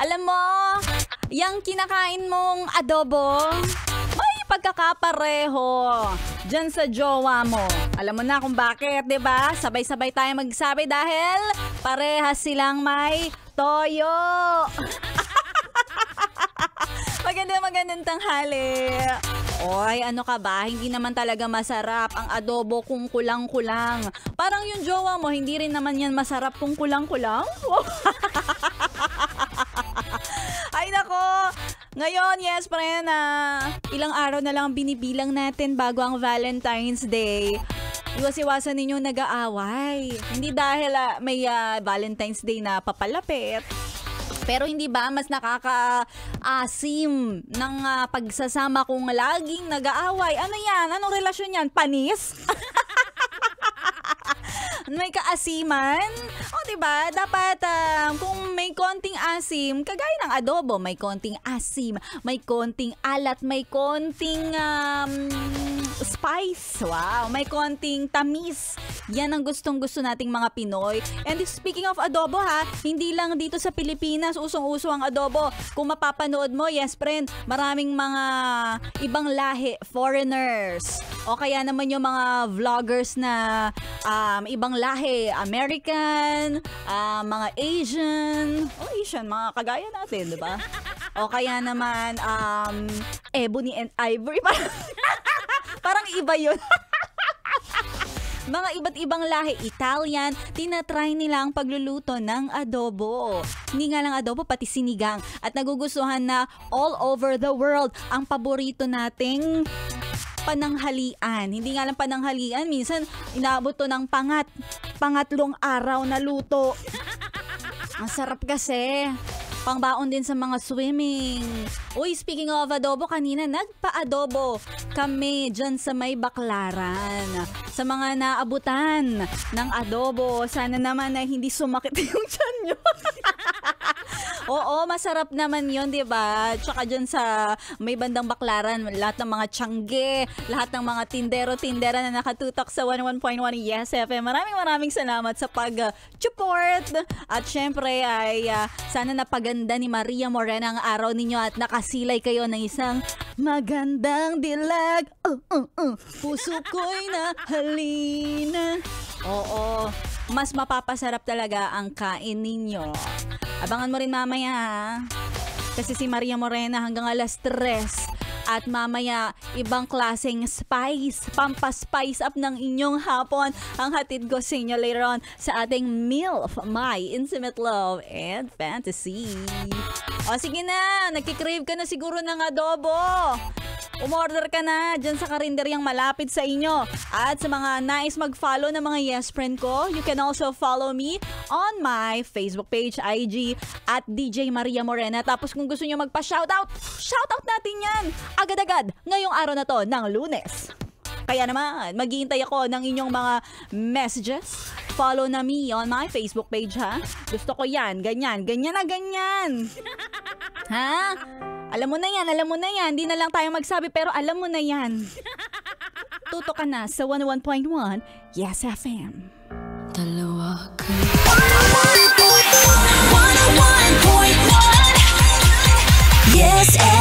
Alam mo, yung kinakain mong adobo, may pagkakapareho dyan sa jowa mo. Alam mo na kung bakit, 'di ba? Sabay-sabay tayo magsabi dahil parehas silang may toyo. Magandang tanghali. Oy, ano ka ba? Hindi naman talaga masarap ang adobo kung kulang-kulang. Parang yung jowa mo, hindi rin naman yan masarap kung kulang-kulang. Ay nako, ngayon, yes, friend, ilang araw na lang binibilang natin bago ang Valentine's Day. Iwas-iwasan ninyong nag-aaway. Hindi dahil may Valentine's Day na papalapit. Pero hindi ba mas nakaka-asim ng pagsasama kung laging nag-aaway? Ano yan? Anong relasyon yan? Panis? May kaasiman? O diba, dapat kung may konting asim, kagaya ng adobo, may konting asim, may konting alat, may konting spice. Wow, may konting tamis. Yan ang gustong-gusto nating mga Pinoy. And speaking of adobo hindi lang dito sa Pilipinas usong-uso ang adobo. Kung mapapanood mo, yes friend, maraming mga ibang lahi, foreigners. O kaya naman yung mga vloggers na ibang lahi, American, mga Asian, mga kagaya natin, di ba? O kaya naman, Ebony and Ivory. Parang iba yun. Mga iba't ibang lahi, Italian, tinatry nila ang pagluluto ng adobo. Hindi nga lang adobo, pati sinigang. At nagugustuhan na all over the world ang paborito nating pananghalian. Hindi nga lang pananghalian, minsan inaabot to ng pangatlong araw na luto. Ang sarap kasi. Pangbaon din sa mga swimming. Uy, speaking of adobo, kanina nagpa-adobo kami dyan sa may Baclaran. Sa mga naabutan ng adobo, sana naman na hindi sumakit yung tiyan nyo. Oo, masarap naman yun, di ba? Tsaka dyan sa may bandang Baclaran, lahat ng mga tiyangge, lahat ng mga tindero-tindera na nakatutok sa 101.1 Yes FM. Maraming salamat sa pag-support. At syempre ay sana napaganda ni Maria Morena ang araw ninyo at nakasilay kayo ng isang magandang dilag. Puso ko'y nahalina. Oo, mas mapapasarap talaga ang kain ninyo. Abangan mo rin mamaya kasi si Maria Morena hanggang alas 3. At mamaya, ibang klaseng spice, pampaspice up ng inyong hapon ang hatid ko sa inyo later on sa ating MILF, My Intimate Love and Fantasy. O sige na, nagkikrave ka na siguro ng adobo. Umorder ka na dyan sa karinderyang malapit sa inyo. At sa mga nais mag-follow ng mga yes friend ko, you can also follow me on my Facebook page, IG, at DJ Maria Morena. Tapos kung gusto nyo magpa-shoutout, shoutout natin yan agad-agad ngayong araw na to ng Lunes. Kaya naman, maghihintay ako ng inyong mga messages. Follow na me on my Facebook page, ha? Gusto ko yan, ganyan na ganyan. Ha? Alam mo na yan. Hindi na lang tayo magsabi pero alam mo na yan. Tuto ka na sa 101.1 Yes FM. Dalawa ka. 101.1 Yes FM.